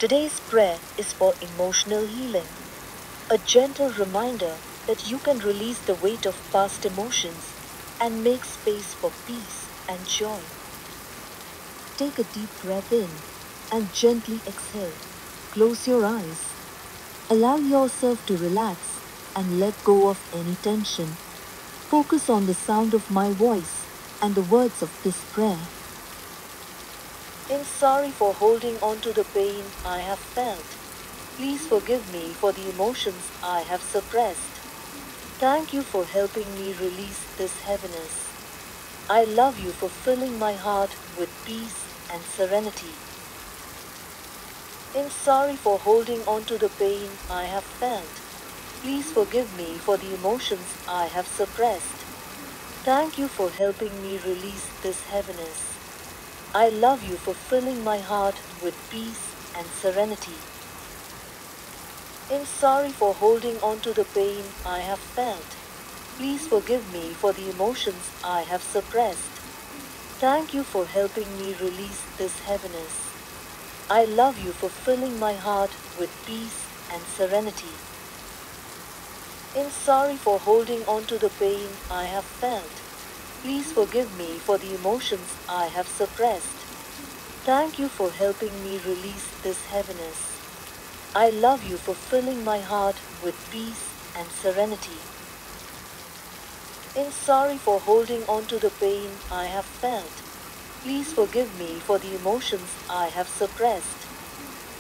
Today's prayer is for emotional healing, a gentle reminder that you can release the weight of past emotions and make space for peace and joy. Take a deep breath in and gently exhale. Close your eyes. Allow yourself to relax and let go of any tension. Focus on the sound of my voice and the words of this prayer. I'm sorry for holding on to the pain I have felt. Please forgive me for the emotions I have suppressed. Thank you for helping me release this heaviness. I love you for filling my heart with peace and serenity. I'm sorry for holding on to the pain I have felt. Please forgive me for the emotions I have suppressed. Thank you for helping me release this heaviness. I love you for filling my heart with peace and serenity. I'm sorry for holding on to the pain I have felt. Please forgive me for the emotions I have suppressed. Thank you for helping me release this heaviness. I love you for filling my heart with peace and serenity. I'm sorry for holding on to the pain I have felt. Please forgive me for the emotions I have suppressed. Thank you for helping me release this heaviness. I love you for filling my heart with peace and serenity. I'm sorry for holding on to the pain I have felt. Please forgive me for the emotions I have suppressed.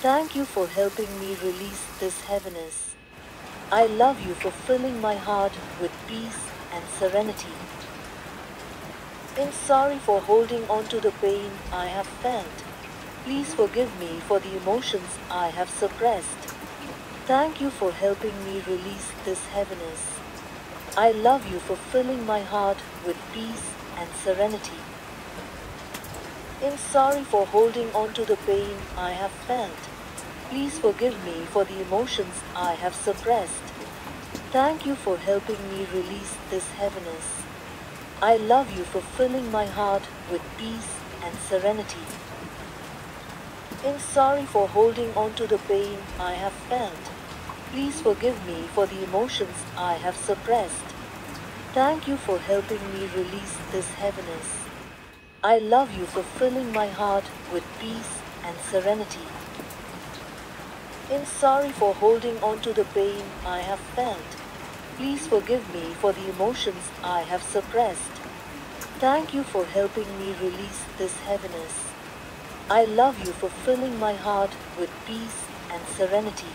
Thank you for helping me release this heaviness. I love you for filling my heart with peace and serenity. I'm sorry for holding on to the pain I have felt. Please forgive me for the emotions I have suppressed. Thank you for helping me release this heaviness. I love you for filling my heart with peace and serenity. I'm sorry for holding on to the pain I have felt. Please forgive me for the emotions I have suppressed. Thank you for helping me release this heaviness. I love you for filling my heart with peace and serenity. I'm sorry for holding on to the pain I have felt. Please forgive me for the emotions I have suppressed. Thank you for helping me release this heaviness. I love you for filling my heart with peace and serenity. I'm sorry for holding on to the pain I have felt. Please forgive me for the emotions I have suppressed. Thank you for helping me release this heaviness. I love you for filling my heart with peace and serenity.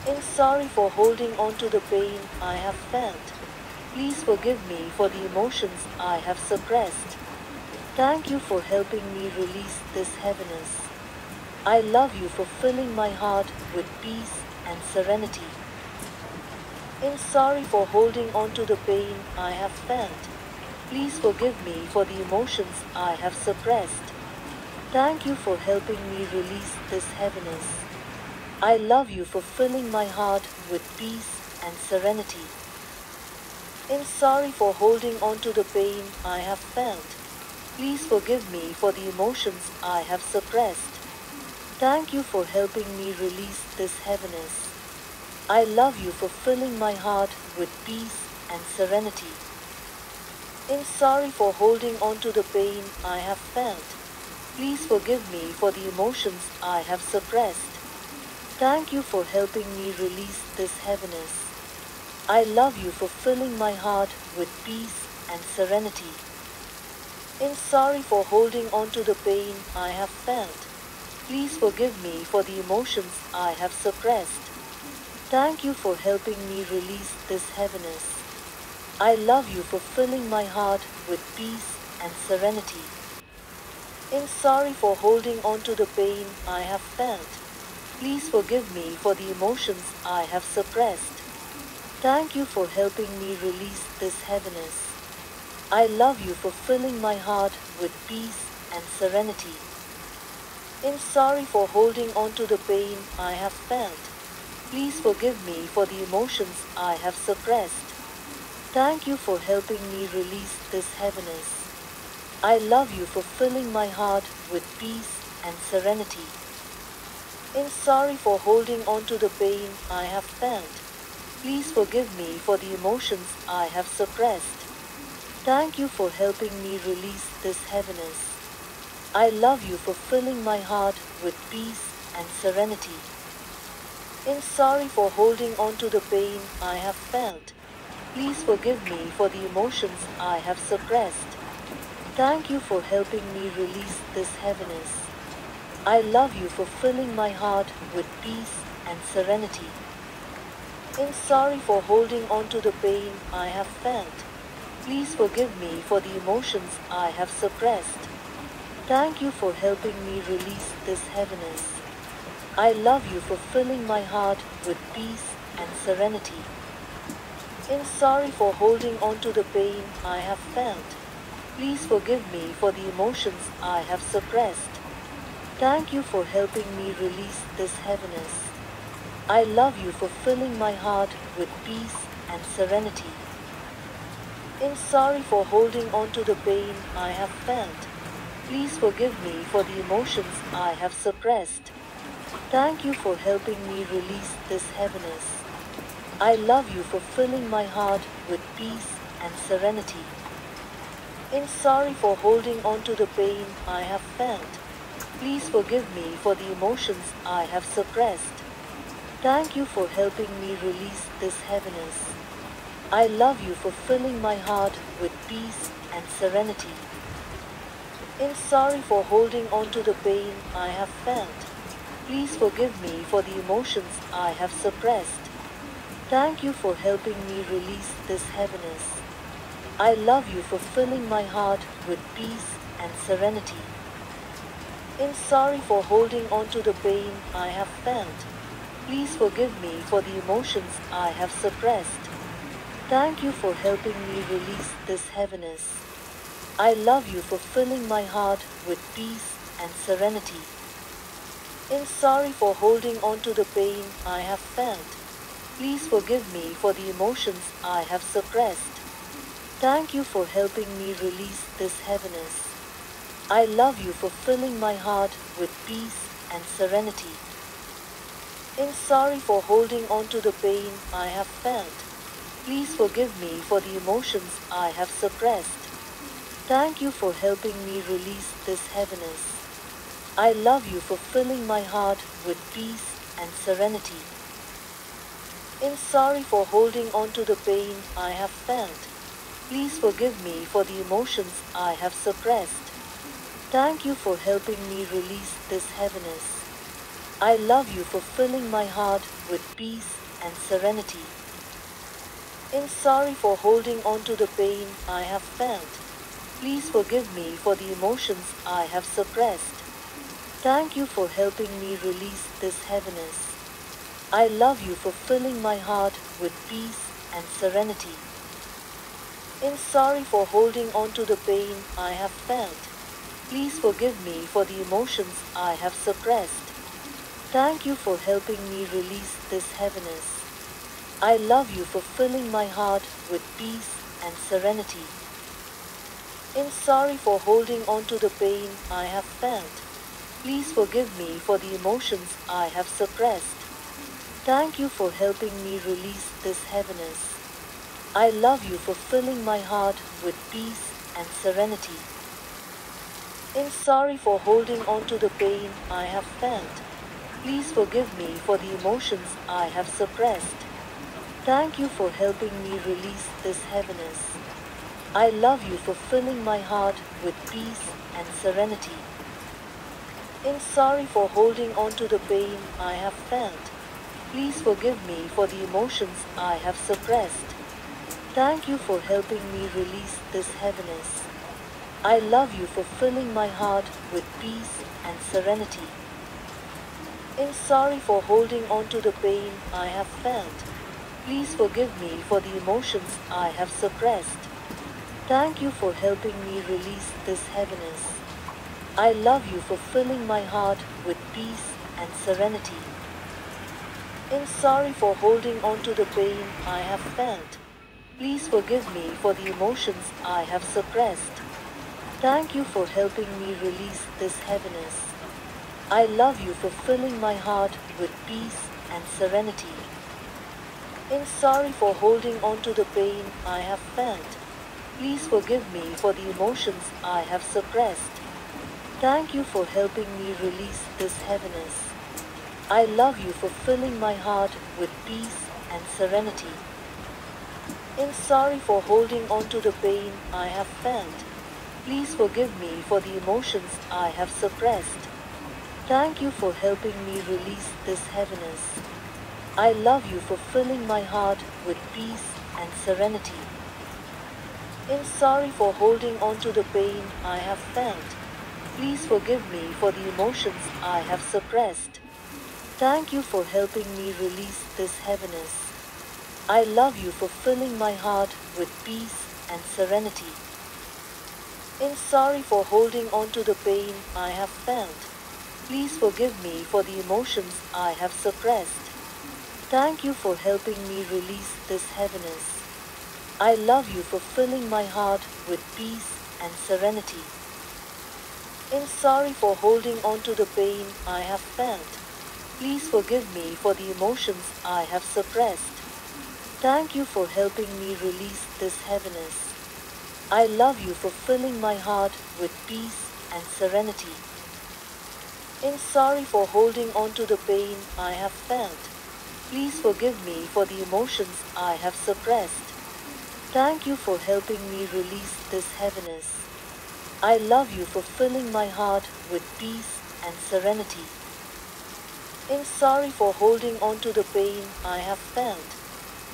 I'm sorry for holding on to the pain I have felt. Please forgive me for the emotions I have suppressed. Thank you for helping me release this heaviness. I love you for filling my heart with peace and serenity. I'm sorry for holding on to the pain I have felt. Please forgive me for the emotions I have suppressed. Thank you for helping me release this heaviness. I love you for filling my heart with peace and serenity. I'm sorry for holding on to the pain I have felt. Please forgive me for the emotions I have suppressed. Thank you for helping me release this heaviness. I love you for filling my heart with peace and serenity. I'm sorry for holding on to the pain I have felt. Please forgive me for the emotions I have suppressed. Thank you for helping me release this heaviness. I love you for filling my heart with peace and serenity. I'm sorry for holding on to the pain I have felt. Please forgive me for the emotions I have suppressed. Thank you for helping me release this heaviness. I love you for filling my heart with peace and serenity. I'm sorry for holding on to the pain I have felt. Please forgive me for the emotions I have suppressed. Thank you for helping me release this heaviness. I love you for filling my heart with peace and serenity. I'm sorry for holding on to the pain I have felt. Please forgive me for the emotions I have suppressed. Thank you for helping me release this heaviness. I love you for filling my heart with peace and serenity. In sorry for holding on to the pain I have felt. Please forgive me for the emotions I have suppressed. Thank you for helping me release this heaviness. I love you for filling my heart with peace and serenity. In sorry for holding on to the pain I have felt. Please forgive me for the emotions I have suppressed. Thank you for helping me release this heaviness. I love you for filling my heart with peace and serenity. In sorry for holding on to the pain I have felt. Please forgive me for the emotions I have suppressed. Thank you for helping me release this heaviness. I love you for filling my heart with peace and serenity. In sorry for holding on to the pain I have felt. Please forgive me for the emotions I have suppressed. Thank you for helping me release this heaviness. I love you for filling my heart with peace and serenity. In sorry for holding on to the pain I have felt. Please forgive me for the emotions I have suppressed. Thank you for helping me release this heaviness. I love you for filling my heart with peace and serenity. In sorry for holding on to the pain I have felt. Please forgive me for the emotions I have suppressed. Thank you for helping me release this heaviness. I love you for filling my heart with peace and serenity. In sorry for holding on to the pain I have felt. Please forgive me for the emotions I have suppressed. Thank you for helping me release this heaviness. I love you for filling my heart with peace and serenity. In sorry for holding on to the pain I have felt. Please forgive me for the emotions I have suppressed. Thank you for helping me release this heaviness. I love you for filling my heart with peace and serenity. In sorry for holding on to the pain I have felt. Please forgive me for the emotions I have suppressed. Thank you for helping me release this heaviness. I love you for filling my heart with peace and serenity. In sorry for holding on to the pain I have felt. Please forgive me for the emotions I have suppressed. Thank you for helping me release this heaviness. I love you for filling my heart with peace and serenity. In sorry for holding on to the pain I have felt. Please forgive me for the emotions I have suppressed. Thank you for helping me release this heaviness. I love you for filling my heart with peace and serenity. In sorry for holding on to the pain I have felt. Please forgive me for the emotions I have suppressed. Thank you for helping me release this heaviness. I love you for filling my heart with peace and serenity. In sorry for holding on to the pain I have felt. Please forgive me for the emotions I have suppressed. Thank you for helping me release this heaviness. I love you for filling my heart with peace and serenity. In sorry for holding on to the pain I have felt. Please forgive me for the emotions I have suppressed. Thank you for helping me release this heaviness. I love you for filling my heart with peace and serenity. In sorry for holding on to the pain I have felt. Please forgive me for the emotions I have suppressed. Thank you for helping me release this heaviness. I love you for filling my heart with peace and serenity. In sorry for holding on to the pain I have felt. Please forgive me for the emotions I have suppressed. Thank you for helping me release this heaviness. I love you for filling my heart with peace and serenity. In sorry for holding on to the pain I have felt. Please forgive me for the emotions I have suppressed. Thank you for helping me release this heaviness. I love you for filling my heart with peace and serenity. In sorry for holding on to the pain I have felt. Please forgive me for the emotions I have suppressed. Thank you for helping me release this heaviness. I love you for filling my heart with peace and serenity. I'm sorry for holding on to the pain I have felt. Please forgive me for the emotions I have suppressed. Thank you for helping me release this heaviness. I love you for filling my heart with peace and serenity. I'm sorry for holding on to the pain I have felt. Please forgive me for the emotions I have suppressed. Thank you for helping me release this heaviness. I love you for filling my heart with peace and serenity. I'm sorry for holding on to the pain I have felt. Please forgive me for the emotions I have suppressed. Thank you for helping me release this heaviness. I love you for filling my heart with peace and serenity. I'm sorry for holding on to the pain I have felt. Please forgive me for the emotions I have suppressed. Thank you for helping me release this heaviness. I love you for filling my heart with peace and serenity. I'm sorry for holding on to the pain I have felt. Please forgive me for the emotions I have suppressed. Thank you for helping me release this heaviness. I love you for filling my heart with peace and serenity. I'm sorry for holding on to the pain I have felt. Please forgive me for the emotions I have suppressed. Thank you for helping me release this heaviness. I love you for filling my heart with peace and serenity. I'm sorry for holding on to the pain I have felt.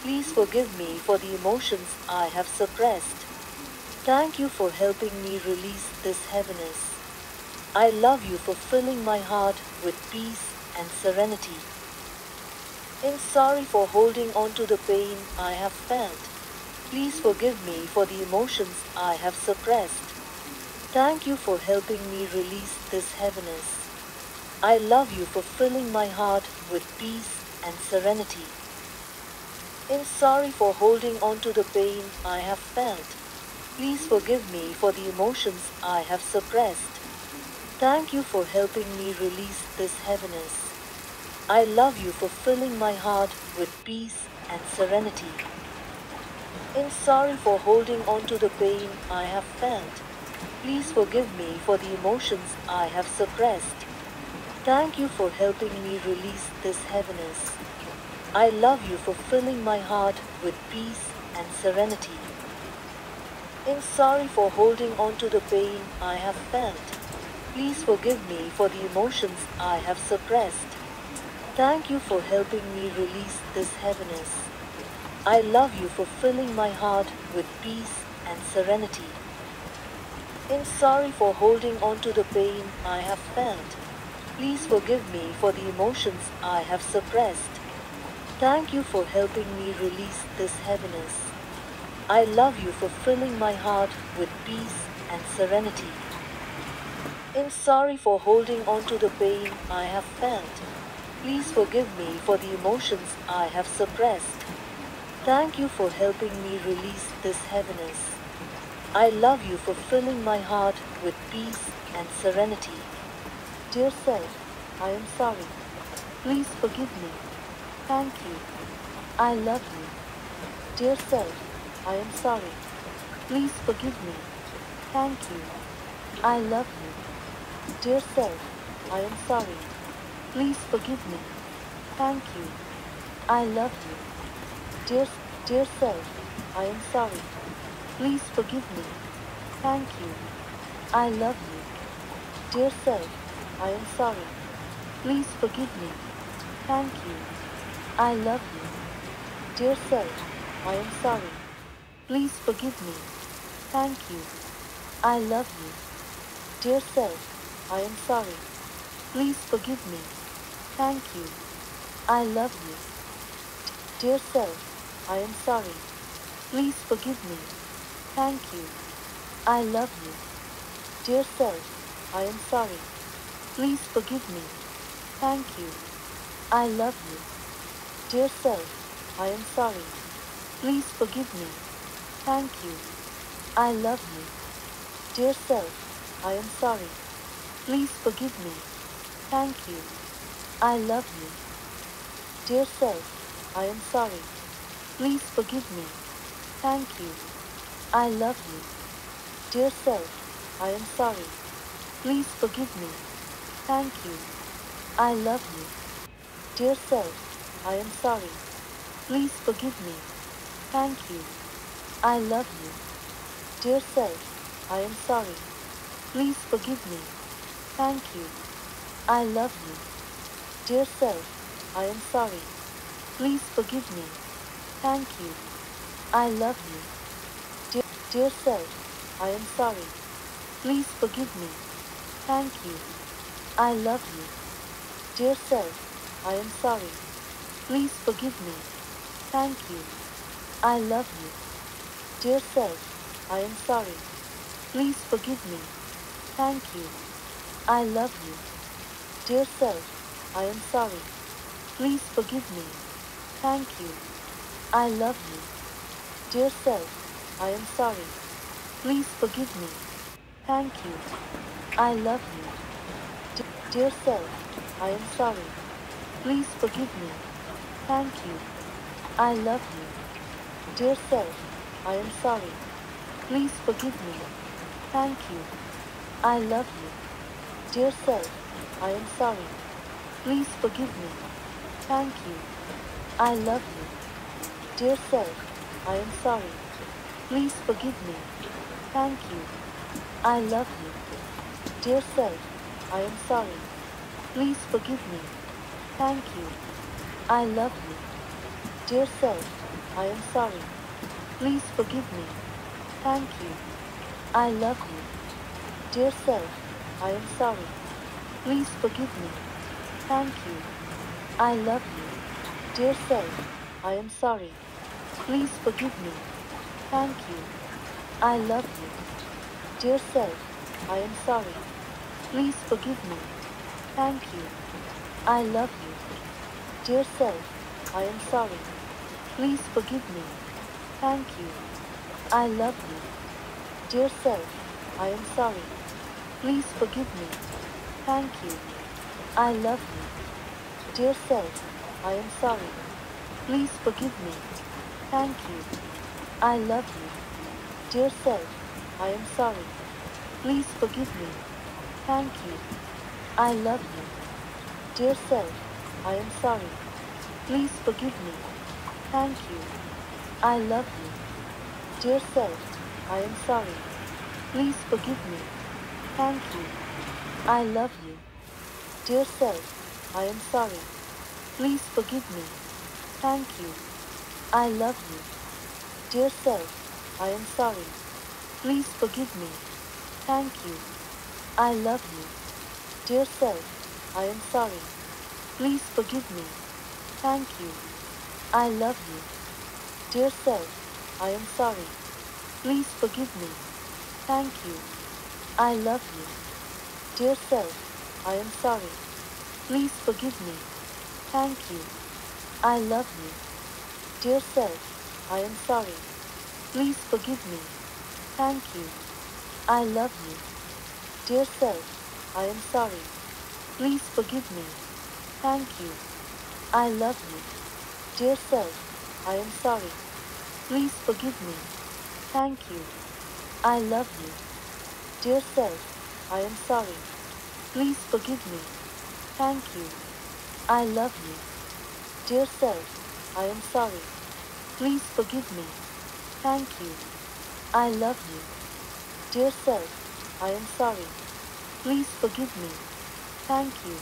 Please forgive me for the emotions I have suppressed. Thank you for helping me release this heaviness. I love you for filling my heart with peace and serenity. I'm sorry for holding on to the pain I have felt. Please forgive me for the emotions I have suppressed. Thank you for helping me release this heaviness. I love you for filling my heart with peace and serenity. I'm sorry for holding on to the pain I have felt. Please forgive me for the emotions I have suppressed. Thank you for helping me release this heaviness. I love you for filling my heart with peace and serenity. I'm sorry for holding on to the pain I have felt. Please forgive me for the emotions I have suppressed. Thank you for helping me release this heaviness. I love you for filling my heart with peace and serenity. I'm sorry for holding on to the pain I have felt. Please forgive me for the emotions I have suppressed. Thank you for helping me release this heaviness. I love you for filling my heart with peace and serenity. I'm sorry for holding on to the pain I have felt. Please forgive me for the emotions I have suppressed. Thank you for helping me release this heaviness. I love you for filling my heart with peace and serenity. I'm sorry for holding on to the pain I have felt. Please forgive me for the emotions I have suppressed. Thank you for helping me release this heaviness. I love you for filling my heart with peace and serenity. Dear self, I am sorry. Please forgive me. Thank you. I love you. Dear self, I am sorry. Please forgive me. Thank you. I love you. Dear self, I am sorry. Please forgive me. Thank you. I love you. Dear self, I am sorry. Please forgive me. Thank you. I love you. Dear self, I am sorry. Please forgive me. Thank you. I love you. Dear self, I am sorry. Please forgive me. Thank you. I love you. Dear self, I am sorry. Please forgive me. Thank you. I love you. Dear self, I am sorry. Please forgive me. Thank you. I love you. Dear self, I am sorry. Please forgive me. Thank you. I love you. Dear self, I am sorry. Please forgive me. Thank you. I love you. Dear self, I am sorry. Please forgive me. Thank you. I love you. Dear self, I am sorry. Please forgive me. Thank you. I love you. Dear self, I am sorry. Please forgive me. Thank you. I love you. Dear self, I am sorry. Please forgive me. Thank you. I love you. Dear self, I am sorry. Please forgive me. Thank you. I love you. Dear self, I am sorry. Please forgive me. Thank you. I love you. Dear self, I am sorry. Please forgive me. Thank you. I love you. Dear self, I am sorry. Please forgive me. Thank you. I love you. Dear self, I am sorry. Please forgive me. Thank you. I love you. Dear self, I am sorry. Please forgive me. Thank you. I love you. Dear self, I am sorry. Please forgive me. Thank you. I love you. Dear self, I am sorry. Please forgive me. Thank you. I love you. Dear self, I am sorry. Please forgive me. Thank you. I love you. Dear self, I am sorry. Please forgive me. Thank you. I love you. Dear self, I am sorry. Please forgive me. Thank you. I love you. Dear self, I am sorry. Please forgive me. Thank you. I love you. Dear self, I am sorry. Please forgive me. Thank you. I love you. Dear self, I am sorry. Please forgive me. Thank you. I love you. Dear self, I am sorry. Please forgive me. Thank you. I love you. Dear self, I am sorry. Please forgive me. Thank you. I love you. Dear self, I am sorry. Please forgive me. Thank you. I love you. Dear self, I am sorry. Please forgive me. Thank you. I love you. Dear self, I am sorry. Please forgive me. Thank you. I love you. Dear self, I am sorry. Please forgive me. Thank you. I love you. Dear self, I am sorry. Please forgive me. Thank you. I love you. Dear self, I am sorry. Please forgive me. Thank you. I love you. Dear self, I am sorry. Please forgive me. Thank you. I love you. Dear self, I am sorry. Please forgive me. Thank you. I love you. Dear self, I am sorry. Please forgive me. Thank you. I love you. Dear self, I am sorry. Please forgive me. Thank you. I love you. Dear self, I am sorry. Please forgive me. Thank you. I love you. Dear self, I am sorry. Please forgive me. Thank you. I love you. Dear self, I am sorry. Please forgive me. Thank you. I love you. Dear self, I am sorry. Please forgive me. Thank you. I love you. Dear self, I am sorry. Please forgive me. Thank you. I love you. Dear self, I am sorry. Please forgive me. Thank you. I love you. Dear self, I am sorry. Please forgive me. Thank you.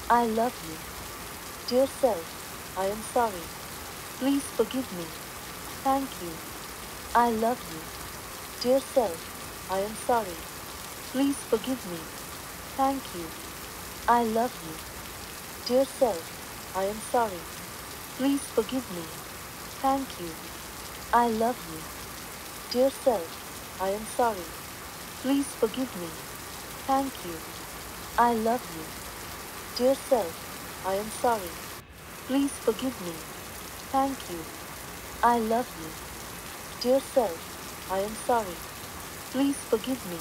I love you. Dear self, I am sorry. Please forgive me. Thank you. I love you. Dear self, I am sorry. Please forgive me. Thank you. I love you. Dear self, I am sorry. Please forgive me. Thank you. I love you. Dear self, I am sorry. Please forgive me. Thank you. I love you. Dear self, I am sorry. Please forgive me. Thank you. I love you. Dear self, I am sorry. Please forgive me.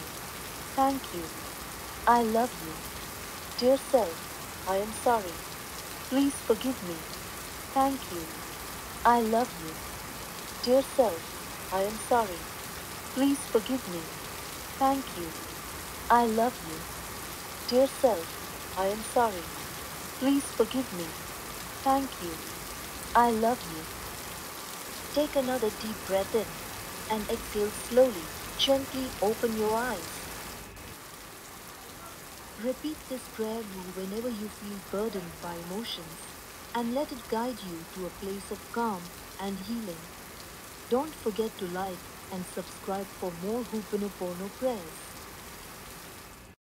Thank you. I love you. Dear self, I am sorry. Please forgive me. Thank you. I love you. Dear self, I am sorry. Please forgive me. Thank you. I love you. Dear self, I am sorry. Please forgive me. Thank you. I love you. Take another deep breath in and exhale slowly. Gently open your eyes. Repeat this prayer rule whenever you feel burdened by emotions and let it guide you to a place of calm and healing. Don't forget to like and subscribe for more Ho'oponopono prayers.